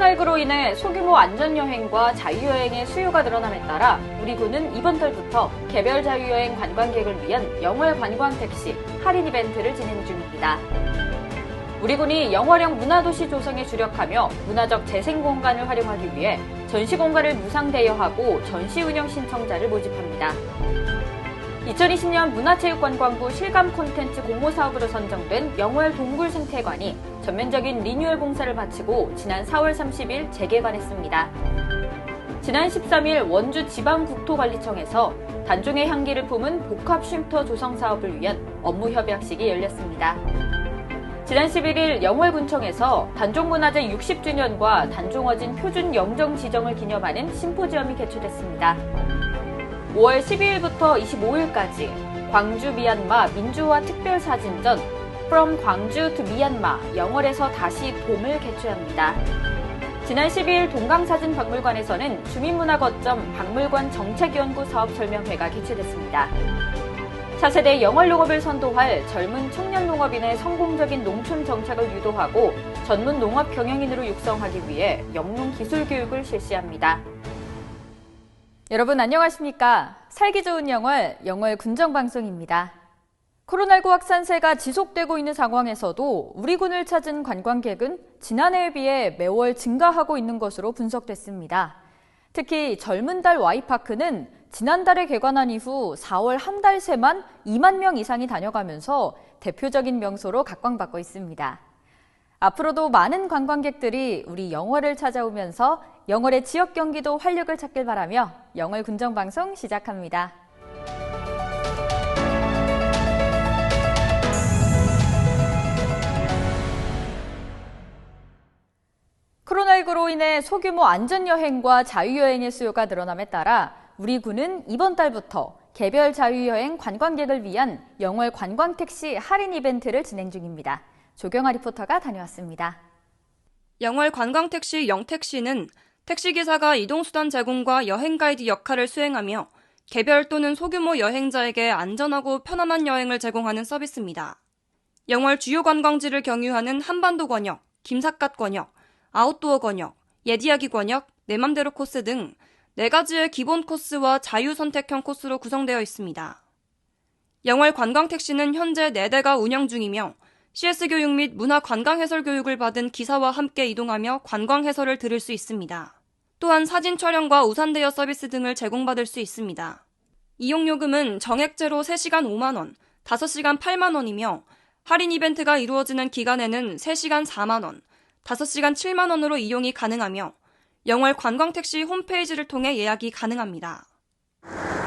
코로나19로 인해 소규모 안전여행과 자유여행의 수요가 늘어남에 따라 우리 군은 이번 달부터 개별 자유여행 관광객을 위한 영월 관광택시 할인 이벤트를 진행 중입니다. 우리 군이 영월형 문화도시 조성에 주력하며 문화적 재생공간을 활용하기 위해 전시공간을 무상 대여하고 전시 운영 신청자를 모집합니다. 2020년 문화체육관광부 실감 콘텐츠 공모사업으로 선정된 영월 동굴생태관이 전면적인 리뉴얼 공사를 마치고 지난 4월 30일 재개관했습니다. 지난 13일 원주 지방국토관리청에서 단종의 향기를 품은 복합 쉼터 조성 사업을 위한 업무 협약식이 열렸습니다. 지난 11일 영월군청에서 단종문화재 60주년과 단종어진 표준 영정 지정을 기념하는 심포지엄이 개최됐습니다. 5월 12일부터 25일까지 광주 미얀마 민주화 특별사진전 From 광주 to 미얀마 영월에서 다시 봄을 개최합니다. 지난 12일 동강사진박물관에서는 주민문화 거점 박물관 정책연구 사업 설명회가 개최됐습니다. 차세대 영월 농업을 선도할 젊은 청년 농업인의 성공적인 농촌 정착을 유도하고 전문 농업 경영인으로 육성하기 위해 영농 기술 교육을 실시합니다. 여러분 안녕하십니까? 살기 좋은 영월, 영월 군정방송입니다. 코로나19 확산세가 지속되고 있는 상황에서도 우리 군을 찾은 관광객은 지난해에 비해 매월 증가하고 있는 것으로 분석됐습니다. 특히 젊은 달 Y파크는 지난달에 개관한 이후 4월 한 달 새만 2만 명 이상이 다녀가면서 대표적인 명소로 각광받고 있습니다. 앞으로도 많은 관광객들이 우리 영월을 찾아오면서 영월의 지역 경기도 활력을 찾길 바라며 영월 군정방송 시작합니다. 코로나19로 인해 소규모 안전여행과 자유여행의 수요가 늘어남에 따라 우리 군은 이번 달부터 개별 자유여행 관광객을 위한 영월 관광택시 할인 이벤트를 진행 중입니다. 조경아 리포터가 다녀왔습니다. 영월 관광택시 영택시는 택시기사가 이동수단 제공과 여행가이드 역할을 수행하며 개별 또는 소규모 여행자에게 안전하고 편안한 여행을 제공하는 서비스입니다. 영월 주요 관광지를 경유하는 한반도 권역, 김삿갓 권역, 아웃도어 권역, 예디야기 권역, 내맘대로 코스 등 4가지의 기본 코스와 자유선택형 코스로 구성되어 있습니다. 영월 관광택시는 현재 4대가 운영 중이며 CS교육 및 문화관광해설 교육을 받은 기사와 함께 이동하며 관광해설을 들을 수 있습니다. 또한 사진 촬영과 우산 대여 서비스 등을 제공받을 수 있습니다. 이용요금은 정액제로 3시간 5만 원, 5시간 8만 원이며 할인 이벤트가 이루어지는 기간에는 3시간 4만 원, 5시간 7만 원으로 이용이 가능하며 영월 관광택시 홈페이지를 통해 예약이 가능합니다.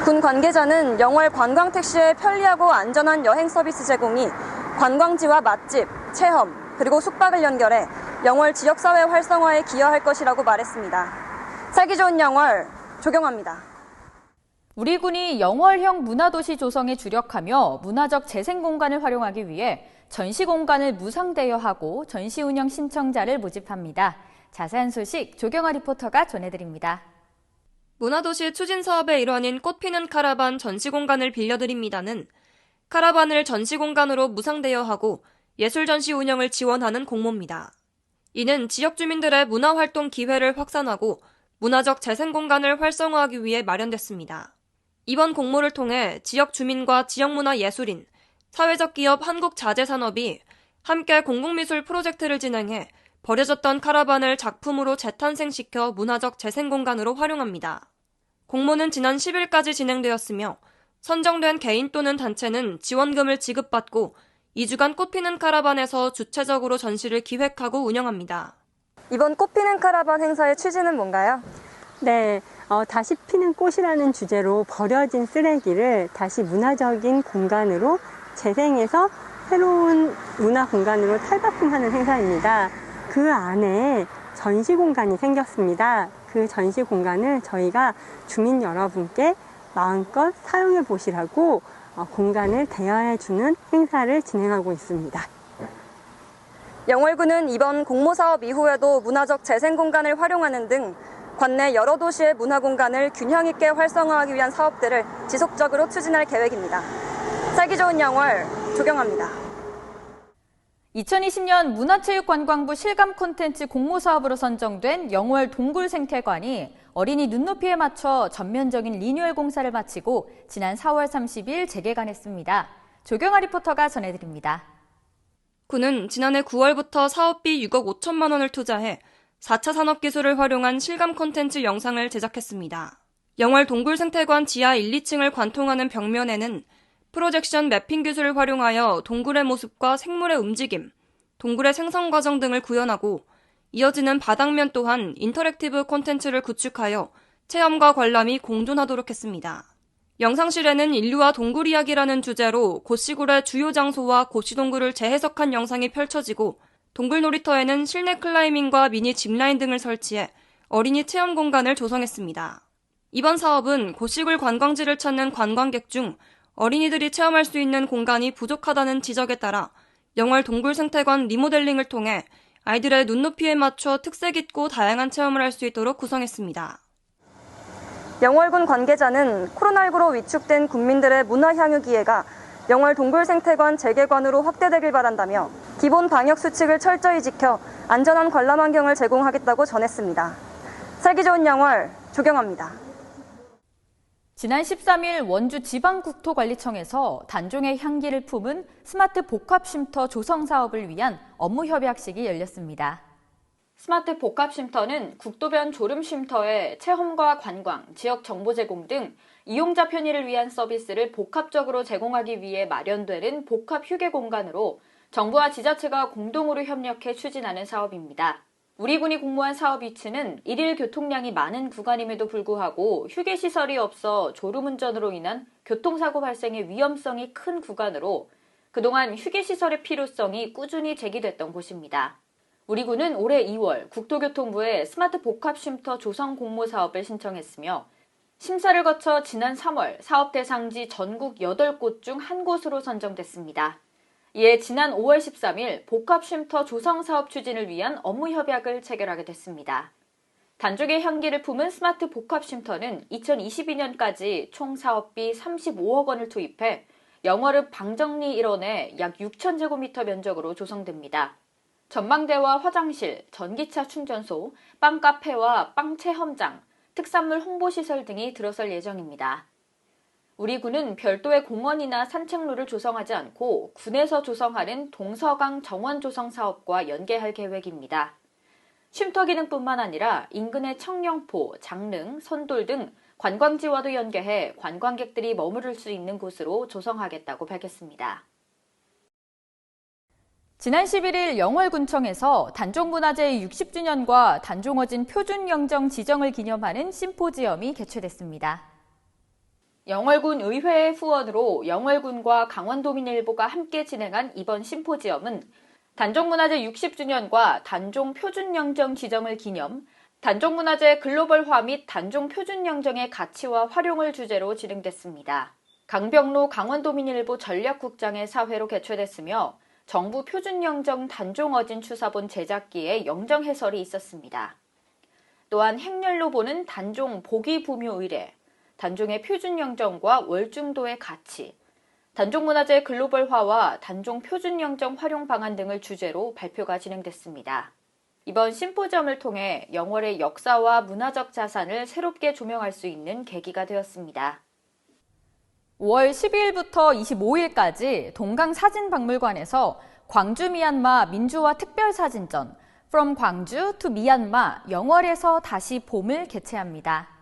군 관계자는 영월 관광택시의 편리하고 안전한 여행 서비스 제공이 관광지와 맛집, 체험, 그리고 숙박을 연결해 영월 지역사회 활성화에 기여할 것이라고 말했습니다. 살기 좋은 영월, 조경아입니다. 우리 군이 영월형 문화도시 조성에 주력하며 문화적 재생공간을 활용하기 위해 전시공간을 무상 대여하고 전시 운영 신청자를 모집합니다. 자세한 소식 조경아 리포터가 전해드립니다. 문화도시 추진 사업의 일환인 꽃피는 카라반 전시공간을 빌려드립니다는 카라반을 전시공간으로 무상 대여하고 예술전시 운영을 지원하는 공모입니다. 이는 지역 주민들의 문화활동 기회를 확산하고 문화적 재생공간을 활성화하기 위해 마련됐습니다. 이번 공모를 통해 지역 주민과 지역문화예술인, 사회적 기업 한국자재산업이 함께 공공미술 프로젝트를 진행해 버려졌던 카라반을 작품으로 재탄생시켜 문화적 재생공간으로 활용합니다. 공모는 지난 10일까지 진행되었으며 선정된 개인 또는 단체는 지원금을 지급받고 2주간 꽃피는 카라반에서 주체적으로 전시를 기획하고 운영합니다. 이번 꽃피는 카라반 행사의 취지는 뭔가요? 네, 다시 피는 꽃이라는 주제로 버려진 쓰레기를 다시 문화적인 공간으로 재생해서 새로운 문화 공간으로 탈바꿈하는 행사입니다. 그 안에 전시 공간이 생겼습니다. 그 전시 공간을 저희가 주민 여러분께 마음껏 사용해 보시라고 공간을 대여해 주는 행사를 진행하고 있습니다. 영월군은 이번 공모사업 이후에도 문화적 재생공간을 활용하는 등 관내 여러 도시의 문화공간을 균형 있게 활성화하기 위한 사업들을 지속적으로 추진할 계획입니다. 살기 좋은 영월, 조경아입니다. 2020년 문화체육관광부 실감 콘텐츠 공모사업으로 선정된 영월 동굴생태관이 어린이 눈높이에 맞춰 전면적인 리뉴얼 공사를 마치고 지난 4월 30일 재개관했습니다. 조경아 리포터가 전해드립니다. 군은 지난해 9월부터 사업비 6억 5천만 원을 투자해 4차 산업기술을 활용한 실감 콘텐츠 영상을 제작했습니다. 영월 동굴생태관 지하 1, 2층을 관통하는 벽면에는 프로젝션 매핑 기술을 활용하여 동굴의 모습과 생물의 움직임, 동굴의 생성 과정 등을 구현하고 이어지는 바닥면 또한 인터랙티브 콘텐츠를 구축하여 체험과 관람이 공존하도록 했습니다. 영상실에는 인류와 동굴 이야기라는 주제로 고시굴의 주요 장소와 고시동굴을 재해석한 영상이 펼쳐지고 동굴 놀이터에는 실내 클라이밍과 미니 짚라인 등을 설치해 어린이 체험 공간을 조성했습니다. 이번 사업은 고시굴 관광지를 찾는 관광객 중 어린이들이 체험할 수 있는 공간이 부족하다는 지적에 따라 영월 동굴생태관 리모델링을 통해 아이들의 눈높이에 맞춰 특색 있고 다양한 체험을 할 수 있도록 구성했습니다. 영월군 관계자는 코로나19로 위축된 국민들의 문화 향유 기회가 영월 동굴생태관 재개관으로 확대되길 바란다며 기본 방역 수칙을 철저히 지켜 안전한 관람 환경을 제공하겠다고 전했습니다. 살기 좋은 영월, 조경아입니다. 지난 13일 원주 지방국토관리청에서 단종의 향기를 품은 스마트 복합쉼터 조성 사업을 위한 업무 협약식이 열렸습니다. 스마트 복합쉼터는 국도변 졸음쉼터에 체험과 관광, 지역 정보 제공 등 이용자 편의를 위한 서비스를 복합적으로 제공하기 위해 마련되는 복합 휴게 공간으로 정부와 지자체가 공동으로 협력해 추진하는 사업입니다. 우리 군이 공모한 사업 위치는 일일 교통량이 많은 구간임에도 불구하고 휴게시설이 없어 졸음운전으로 인한 교통사고 발생의 위험성이 큰 구간으로 그동안 휴게시설의 필요성이 꾸준히 제기됐던 곳입니다. 우리 군은 올해 2월 국토교통부에 스마트 복합쉼터 조성 공모 사업을 신청했으며 심사를 거쳐 지난 3월 사업 대상지 전국 8곳 중 한 곳으로 선정됐습니다. 이에 지난 5월 13일 복합쉼터 조성 사업 추진을 위한 업무 협약을 체결하게 됐습니다. 단종의 향기를 품은 스마트 복합쉼터는 2022년까지 총 사업비 35억 원을 투입해 영월읍 방정리 일원에 약 6,000제곱미터 면적으로 조성됩니다. 전망대와 화장실, 전기차 충전소, 빵카페와 빵 체험장, 특산물 홍보시설 등이 들어설 예정입니다. 우리 군은 별도의 공원이나 산책로를 조성하지 않고 군에서 조성하는 동서강 정원 조성 사업과 연계할 계획입니다. 쉼터 기능뿐만 아니라 인근의 청령포, 장릉, 선돌 등 관광지와도 연계해 관광객들이 머무를 수 있는 곳으로 조성하겠다고 밝혔습니다. 지난 11일 영월군청에서 단종문화재의 60주년과 단종어진 표준영정 지정을 기념하는 심포지엄이 개최됐습니다. 영월군 의회의 후원으로 영월군과 강원도민일보가 함께 진행한 이번 심포지엄은 단종문화재 60주년과 단종 표준영정 지정을 기념, 단종문화재 글로벌화 및 단종 표준영정의 가치와 활용을 주제로 진행됐습니다. 강병로 강원도민일보 전략국장의 사회로 개최됐으며 정부 표준영정 단종어진 추사본 제작기에 영정 해설이 있었습니다. 또한 행렬로 보는 단종 보기부묘 의례, 단종의 표준영정과 월중도의 가치, 단종문화재 글로벌화와 단종 표준영정 활용 방안 등을 주제로 발표가 진행됐습니다. 이번 심포지엄을 통해 영월의 역사와 문화적 자산을 새롭게 조명할 수 있는 계기가 되었습니다. 5월 12일부터 25일까지 동강사진박물관에서 광주 미얀마 민주화 특별사진전 From 광주 to 미얀마 영월에서 다시 봄을 개최합니다.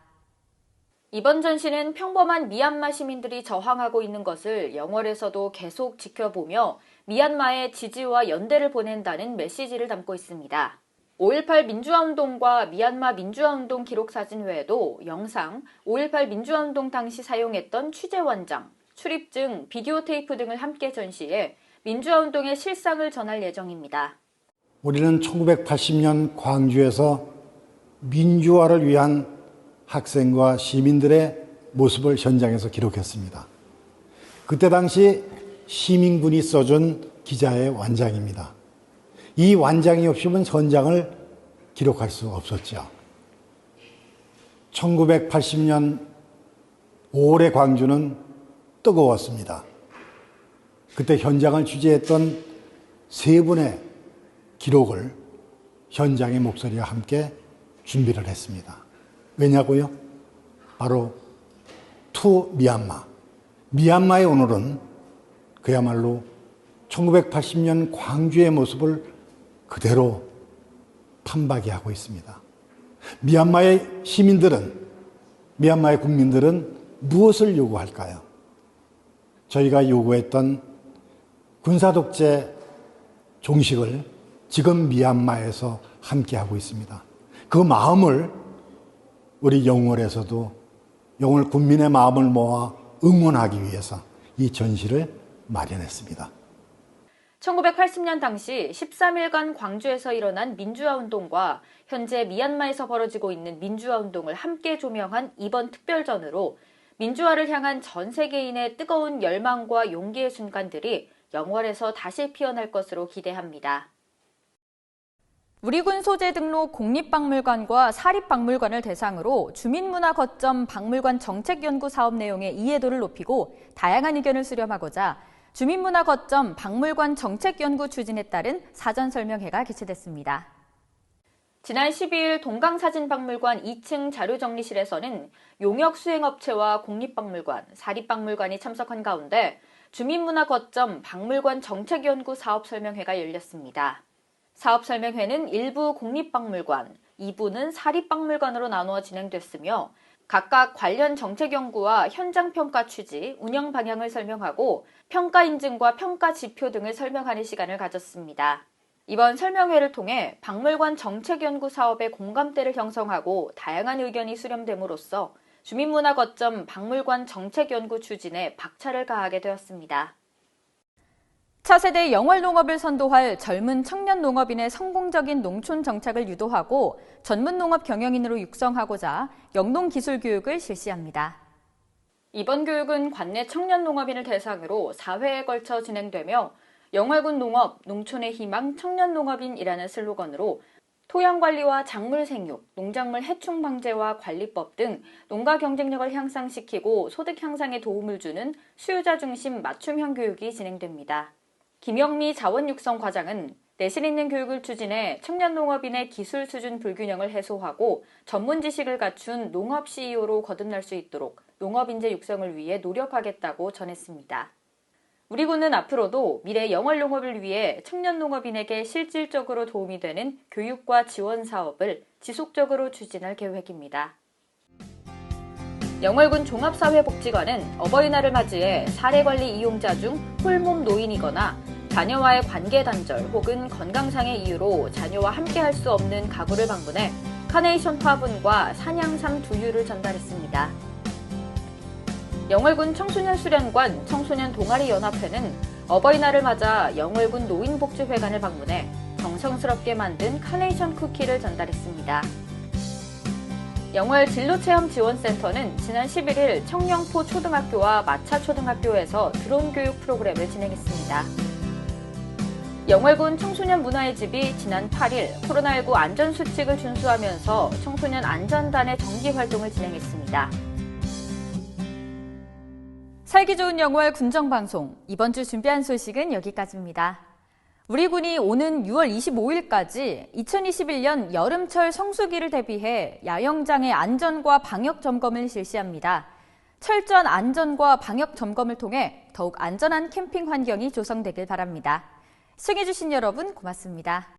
이번 전시는 평범한 미얀마 시민들이 저항하고 있는 것을 영월에서도 계속 지켜보며 미얀마의 지지와 연대를 보낸다는 메시지를 담고 있습니다. 5.18 민주화운동과 미얀마 민주화운동 기록사진 외에도 영상, 5.18 민주화운동 당시 사용했던 취재원장, 출입증, 비디오 테이프 등을 함께 전시해 민주화운동의 실상을 전할 예정입니다. 우리는 1980년 광주에서 민주화를 위한 학생과 시민들의 모습을 현장에서 기록했습니다. 그때 당시 시민군이 써준 기자의 완장입니다. 이 완장이 없으면 현장을 기록할 수 없었죠. 1980년 5월의 광주는 뜨거웠습니다. 그때 현장을 취재했던 세 분의 기록을 현장의 목소리와 함께 준비를 했습니다. 왜냐고요? 바로 투 미얀마. 미얀마의 오늘은 그야말로 1980년 광주의 모습을 그대로 판박이 하고 있습니다. 미얀마의 시민들은, 미얀마의 국민들은 무엇을 요구할까요? 저희가 요구했던 군사독재 종식을 지금 미얀마에서 함께하고 있습니다. 그 마음을 우리 영월에서도 영월 군민의 마음을 모아 응원하기 위해서 이 전시를 마련했습니다. 1980년 당시 13일간 광주에서 일어난 민주화 운동과 현재 미얀마에서 벌어지고 있는 민주화 운동을 함께 조명한 이번 특별전으로 민주화를 향한 전 세계인의 뜨거운 열망과 용기의 순간들이 영월에서 다시 피어날 것으로 기대합니다. 우리 군 소재 등록 공립박물관과 사립박물관을 대상으로 주민문화 거점 박물관 정책연구 사업 내용의 이해도를 높이고 다양한 의견을 수렴하고자 주민문화 거점 박물관 정책연구 추진에 따른 사전설명회가 개최됐습니다. 지난 12일 동강사진박물관 2층 자료정리실에서는 용역 수행업체와 공립박물관, 사립박물관이 참석한 가운데 주민문화 거점 박물관 정책연구 사업설명회가 열렸습니다. 사업설명회는 1부 공립박물관, 2부는 사립박물관으로 나누어 진행됐으며 각각 관련 정책 연구와 현장 평가 취지, 운영 방향을 설명하고 평가 인증과 평가 지표 등을 설명하는 시간을 가졌습니다. 이번 설명회를 통해 박물관 정책 연구 사업의 공감대를 형성하고 다양한 의견이 수렴됨으로써 주민문화 거점 박물관 정책 연구 추진에 박차를 가하게 되었습니다. 차세대 영월 농업을 선도할 젊은 청년 농업인의 성공적인 농촌 정착을 유도하고 전문 농업 경영인으로 육성하고자 영농 기술 교육을 실시합니다. 이번 교육은 관내 청년 농업인을 대상으로 4회에 걸쳐 진행되며 영월군 농업, 농촌의 희망 청년 농업인이라는 슬로건으로 토양 관리와 작물 생육, 농작물 해충 방제와 관리법 등 농가 경쟁력을 향상시키고 소득 향상에 도움을 주는 수요자 중심 맞춤형 교육이 진행됩니다. 김영미 자원육성과장은 내실 있는 교육을 추진해 청년 농업인의 기술 수준 불균형을 해소하고 전문 지식을 갖춘 농업 CEO로 거듭날 수 있도록 농업 인재 육성을 위해 노력하겠다고 전했습니다. 우리 군은 앞으로도 미래 영월 농업을 위해 청년 농업인에게 실질적으로 도움이 되는 교육과 지원 사업을 지속적으로 추진할 계획입니다. 영월군 종합사회복지관은 어버이날을 맞이해 사례관리 이용자 중 홀몸 노인이거나 자녀와의 관계 단절 혹은 건강상의 이유로 자녀와 함께할 수 없는 가구를 방문해 카네이션 화분과 산양삼 두유를 전달했습니다. 영월군 청소년 수련관 청소년 동아리 연합회는 어버이날을 맞아 영월군 노인복지회관을 방문해 정성스럽게 만든 카네이션 쿠키를 전달했습니다. 영월 진로체험지원센터는 지난 11일 청령포 초등학교와 마차초등학교에서 드론 교육 프로그램을 진행했습니다. 영월군 청소년 문화의 집이 지난 8일 코로나19 안전수칙을 준수하면서 청소년 안전단의 정기 활동을 진행했습니다. 살기 좋은 영월 군정방송, 이번 주 준비한 소식은 여기까지입니다. 우리 군이 오는 6월 25일까지 2021년 여름철 성수기를 대비해 야영장의 안전과 방역 점검을 실시합니다. 철저한 안전과 방역 점검을 통해 더욱 안전한 캠핑 환경이 조성되길 바랍니다. 시청해주신 여러분 고맙습니다.